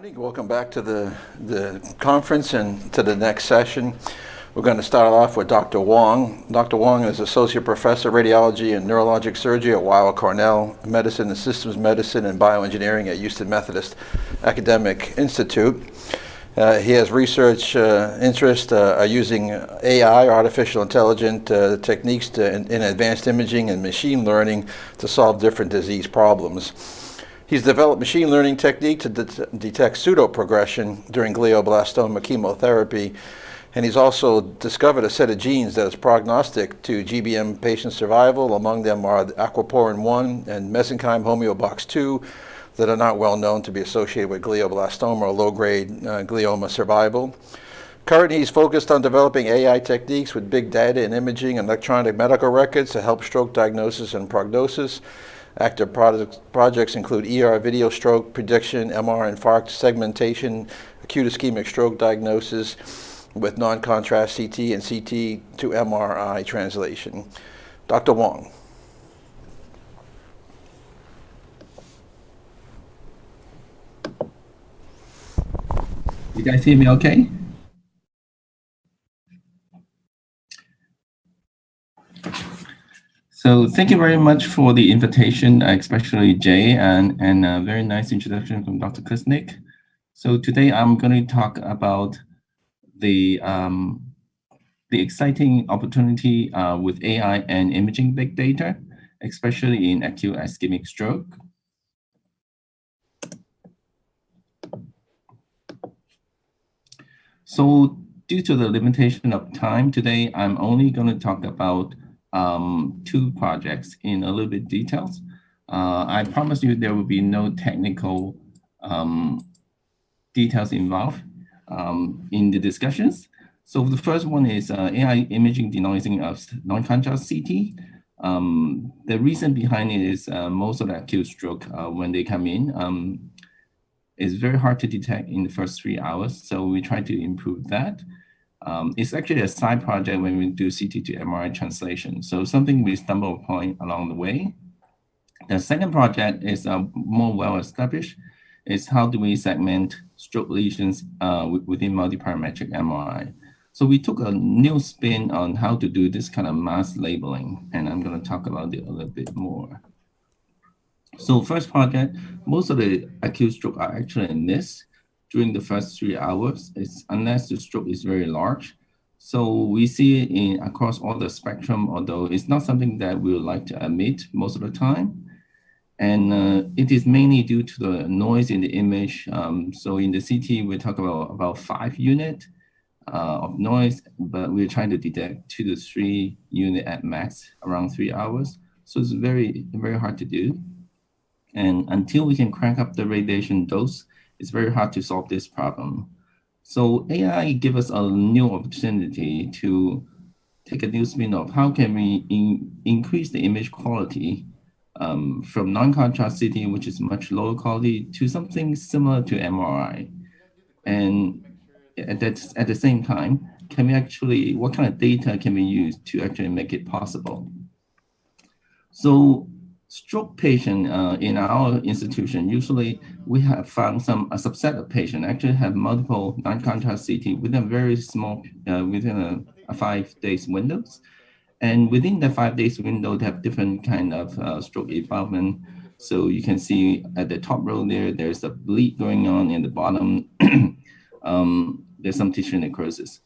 Everybody. Welcome back to the conference and to the next session. We're going to start off with Dr. Wong. Dr. Wong is Associate Professor of Radiology and Neurologic Surgery at Weill Cornell Medicine and Systems Medicine and Bioengineering at Houston Methodist Academic Institute. He has research interest using AI, artificial intelligence techniques in advanced imaging and machine learning to solve different disease problems. He's developed machine learning technique to detect pseudoprogression during glioblastoma chemotherapy, and he's also discovered a set of genes that is prognostic to GBM patient survival. Among them are aquaporin 1 and mesenchyme homeobox 2 that are not well known to be associated with glioblastoma or low-grade glioma survival. Currently, he's focused on developing AI techniques with big data and imaging and electronic medical records to help stroke diagnosis and prognosis. Active projects include ER video stroke prediction, MR infarct segmentation, acute ischemic stroke diagnosis with non-contrast CT and CT to MRI translation. Dr. Wong. You guys hear me okay? So thank you very much for the invitation, especially Jay, and a very nice introduction from Dr. Kusnik. So today I'm going to talk about the exciting opportunity with AI and imaging big data, especially in acute ischemic stroke. So due to the limitation of time today, I'm only going to talk about two projects in a little bit details. I promise you there will be no technical details involved in the discussions. So the first one is AI imaging denoising of non-contrast CT. The reason behind it is most of the acute stroke, when they come in, is very hard to detect in the first 3 hours. So we try to improve that. It's actually a side project when we do CT to MRI translation. So something we stumble upon along the way. The second project is more well-established. Is how do we segment stroke lesions within multiparametric MRI. So we took a new spin on how to do this kind of mass labeling, and I'm going to talk about it a little bit more. So first project, most of the acute stroke are actually missed during the first 3 hours, unless the stroke is very large. So we see it across all the spectrum, although it's not something that we would like to admit most of the time. And it is mainly due to the noise in the image. So in the CT, we talk about 5 units of noise, but we're trying to detect 2 to 3 units at max around 3 hours. So it's very, very hard to do. And until we can crank up the radiation dose, it's very hard to solve this problem. So AI gives us a new opportunity to take a new spin of how can we increase the image quality from non-contrast CT, which is much lower quality, to something similar to MRI. And at the same time, can we actually, what kind of data can we use to actually make it possible? So stroke patient in our institution, usually we have found a subset of patients actually have multiple non-contrast CT within a very small, within a 5 days windows. And within the 5 days window, they have different kind of stroke involvement. So you can see at the top row there's a bleed going on. In the bottom, there's some tissue necrosis.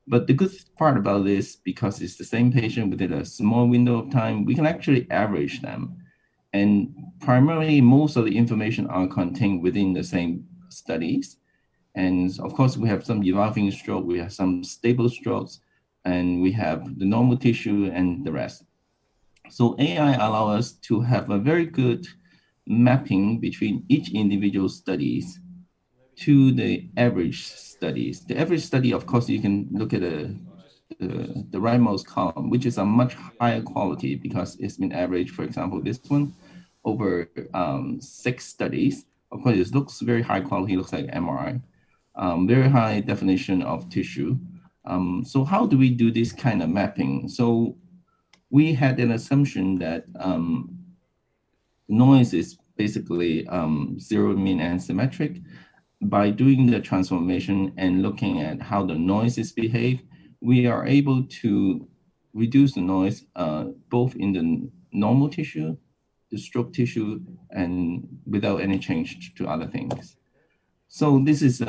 But the good part about this, because it's the same patient within a small window of time, we can actually average them. And primarily, most of the information are contained within the same studies. And of course, we have some evolving stroke, we have some stable strokes, and we have the normal tissue and the rest. So AI allows us to have a very good mapping between each individual studies to the average studies. The average study, of course, you can look at the rightmost column, which is a much higher quality because it's been averaged, for example, this one, over 6 studies. Of course, it looks very high quality, looks like MRI, very high definition of tissue. So how do we do this kind of mapping? So we had an assumption that noise is basically zero mean and symmetric. by doing the transformation and looking at how the noises behave, we are able to reduce the noise both in the normal tissue, the stroke tissue, and without any change to other things. So this is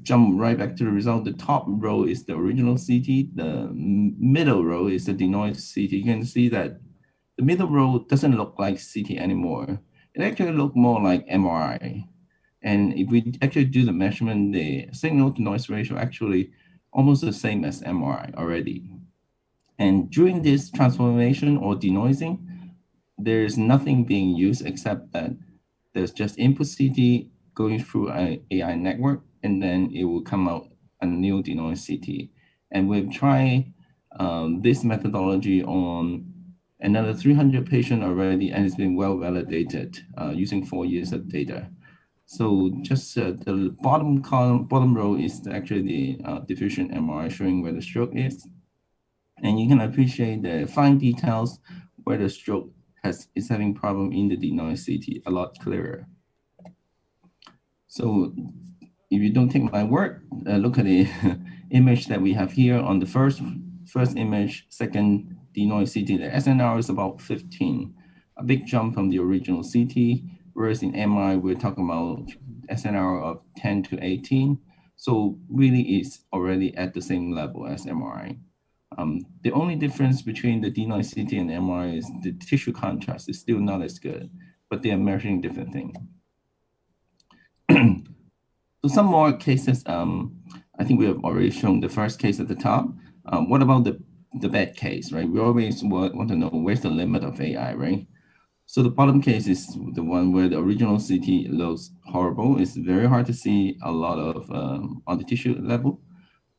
jump right back to the result. The top row is the original CT. The middle row is the denoised CT. You can see that the middle row doesn't look like CT anymore. It actually looks more like MRI. And if we actually do the measurement, the signal to noise ratio actually almost the same as MRI already. And during this transformation or denoising, there's nothing being used except that there's just input CT going through an AI network, and then it will come out a new denoised CT. And we've tried this methodology on another 300 patients already, and it's been well validated using 4 years of data. So just the bottom row is actually the diffusion MRI showing where the stroke is. And you can appreciate the fine details where the stroke is having problem in the denoised CT a lot clearer. So if you don't take my word, look at the image that we have here on the first image, second denoised CT. The SNR is about 15, a big jump from the original CT, whereas in MRI, we're talking about SNR of 10 to 18. So really it's already at the same level as MRI. The only difference between the denoised CT and MRI is the tissue contrast is still not as good, but they are measuring different things. So some more cases, I think we have already shown the first case at the top. What about the bad case, right? We always want to know where's the limit of AI, right? So the bottom case is the one where the original CT looks horrible. It's very hard to see a lot of on the tissue level.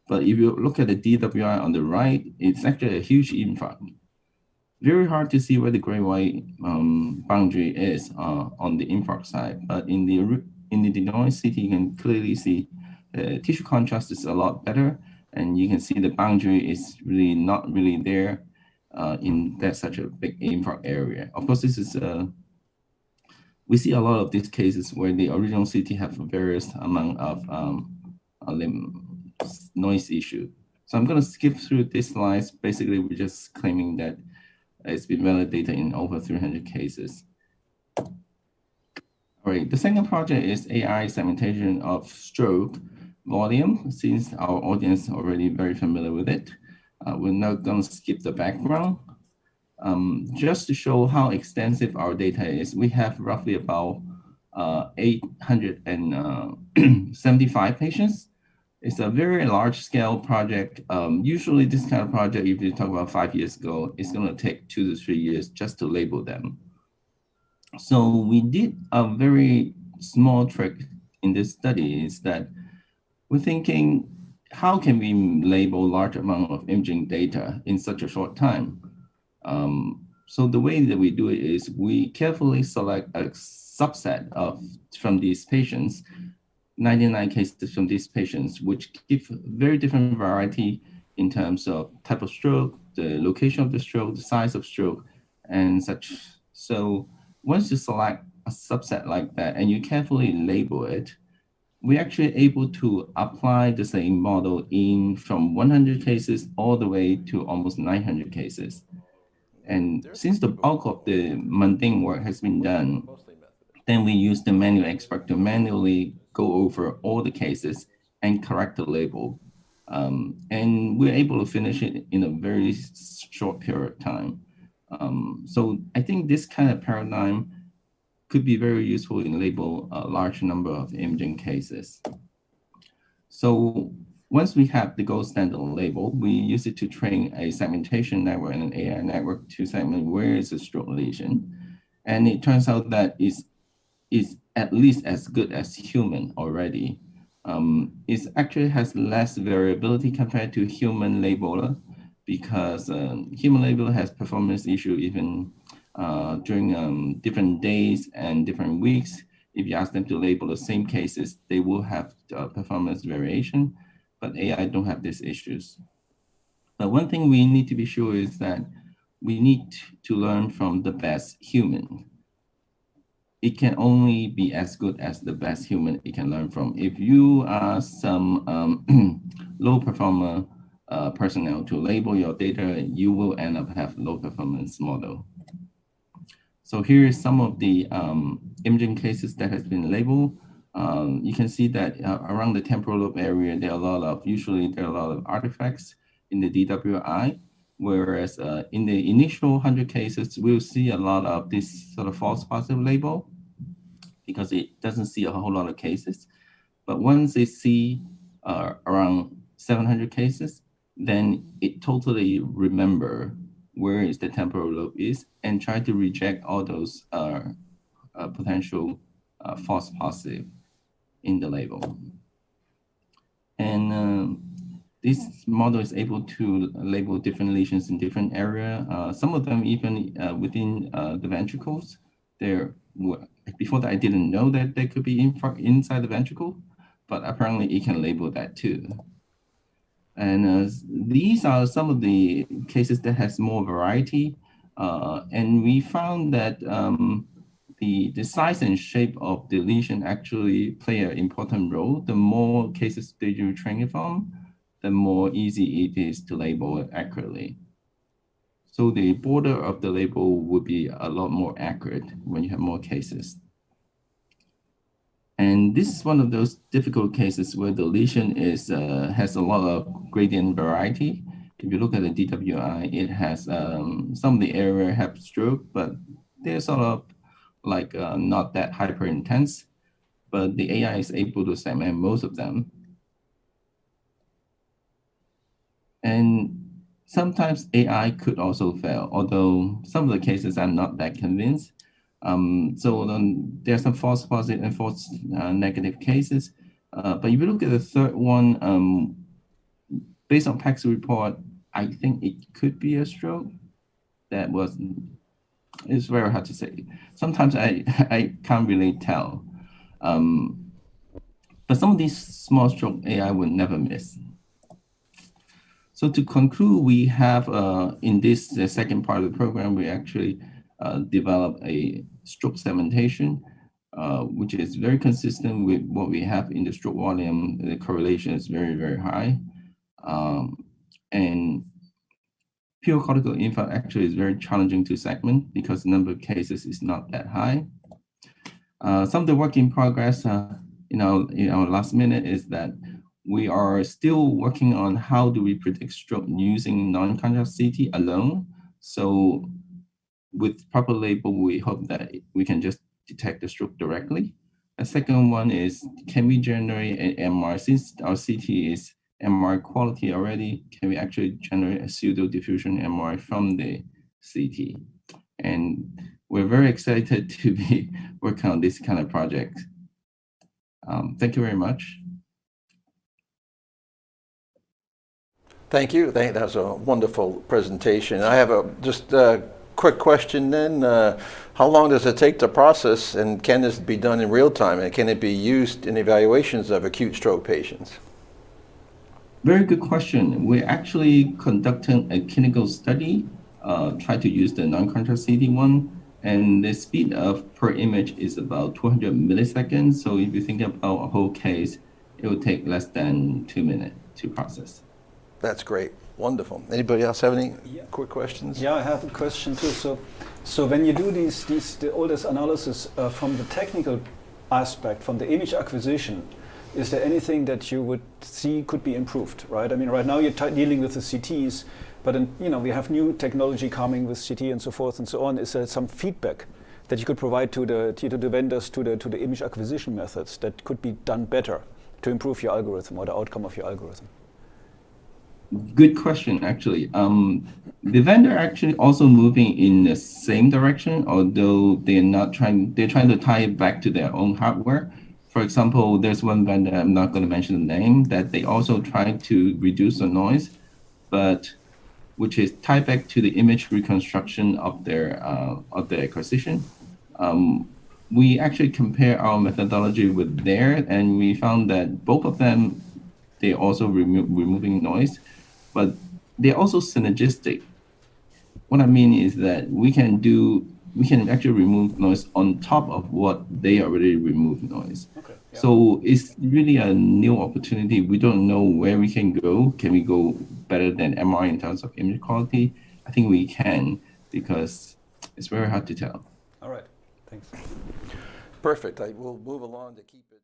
But if you look at the DWI on the right, it's actually a huge infrared. Very hard to see where the gray-white boundary is on the infrared side. But in the denoised CT, you can clearly see the tissue contrast is a lot better, and you can see the boundary is really not really there in that such a big infrared area. Of course, this is we see a lot of these cases where the original CT have various amount of noise issue. So I'm going to skip through these slides. Basically, we're just claiming that it's been validated in over 300 cases. All right, the second project is AI segmentation of stroke volume. Since our audience is already very familiar with it, we're not going to skip the background. Just to show how extensive our data is, we have roughly about 875 patients. It's a very large scale project. Usually this kind of project, if you talk about 5 years ago, it's going to take 2 to 3 years just to label them. So we did a very small trick in this study is that we're thinking, how can we label large amount of imaging data in such a short time? So the way that we do it is we carefully select a subset from these patients, 99 cases from these patients, which give very different variety in terms of type of stroke, the location of the stroke, the size of stroke, and such. So once you select a subset like that and you carefully label it, we're actually able to apply the same model in from 100 cases all the way to almost 900 cases. And since the bulk of the mundane work has been done, then we use the manual expert to manually go over all the cases and correct the label. And we're able to finish it in a very short period of time. So I think this kind of paradigm could be very useful in label a large number of imaging cases. So once we have the gold standard label, we use it to train a segmentation network and an AI network to segment where is the stroke lesion. And it turns out that it's at least as good as human already. It actually has less variability compared to human labeler because human labeler has performance issue even during different days and different weeks. If you ask them to label the same cases, they will have performance variation, but AI don't have these issues. But one thing we need to be sure is that we need to learn from the best human. it can only be as good as the best human it can learn from. If you ask some low performer personnel to label your data, you will end up have low performance model. So here is some of the imaging cases that has been labeled. You can see that around the temporal lobe area, usually there are a lot of artifacts in the DWI, whereas in the initial 100 cases, we'll see a lot of this sort of false positive label because it doesn't see a whole lot of cases. But once they see around 700 cases, then it totally remember where is the temporal lobe is and try to reject all those potential false positive in the label. And this model is able to label different lesions in different area. Some of them even within the ventricles. Before that, I didn't know that they could be inside the ventricle, but apparently it can label that too. And these are some of the cases that has more variety. And we found that the size and shape of the lesion actually play an important role. The more cases that you train it from, the more easy it is to label it accurately. So the border of the label would be a lot more accurate when you have more cases. And this is one of those difficult cases where the lesion has a lot of gradient variety. If you look at the DWI, it has some of the area have stroke, but they're sort of like not that hyper intense, but the AI is able to segment most of them. And sometimes AI could also fail, although some of the cases I'm not that convinced. There's some false positive and false negative cases. But if you look at the third one, based on PACS report, I think it could be a stroke. It's very hard to say. Sometimes I can't really tell. But some of these small stroke AI would never miss. So to conclude, we have in this second part of the program, we actually developed a stroke segmentation, which is very consistent with what we have in the stroke volume. The correlation is very, very high. And pure cortical infarct actually is very challenging to segment because the number of cases is not that high. Some of the work in progress in our last minute is that we are still working on how do we predict stroke using non-contrast CT alone. So with proper label, we hope that we can just detect the stroke directly. The second one is, can we generate an MR? Since our CT is MR quality already, can we actually generate a pseudo diffusion MR from the CT? And we're very excited to be working on this kind of project. Thank you very much. Thank you. That was a wonderful presentation. I have just a quick question then. How long does it take to process, and can this be done in real time, and can it be used in evaluations of acute stroke patients? Very good question. We're actually conducting a clinical study, try to use the non-contrast CT one, and the speed of per image is about 200 milliseconds. So if you think about a whole case, it would take less than 2 minutes to process. That's great. Wonderful. Anybody else have any quick questions? Yeah, I have a question too. So when you do all this analysis from the technical aspect, from the image acquisition, is there anything that you would see could be improved, right? I mean, right now you're dealing with the CTs, but we have new technology coming with CT and so forth and so on. Is there some feedback that you could provide to the vendors, to the image acquisition methods that could be done better to improve your algorithm or the outcome of your algorithm? Good question, actually. The vendor actually also moving in the same direction, although they're trying to tie it back to their own hardware. For example, there's one vendor, I'm not going to mention the name, that they also try to reduce the noise, but which is tied back to the image reconstruction of their acquisition. We actually compare our methodology with theirs, and we found that both of them, they also removing noise, but they're also synergistic. What I mean is that we can do we can actually remove noise on top of what they already removed noise. Okay. Yeah. So it's really a new opportunity. We don't know where we can go. Can we go better than MRI in terms of image quality? I think we can, because it's very hard to tell. All right. Thanks. Perfect. I will move along to keep it.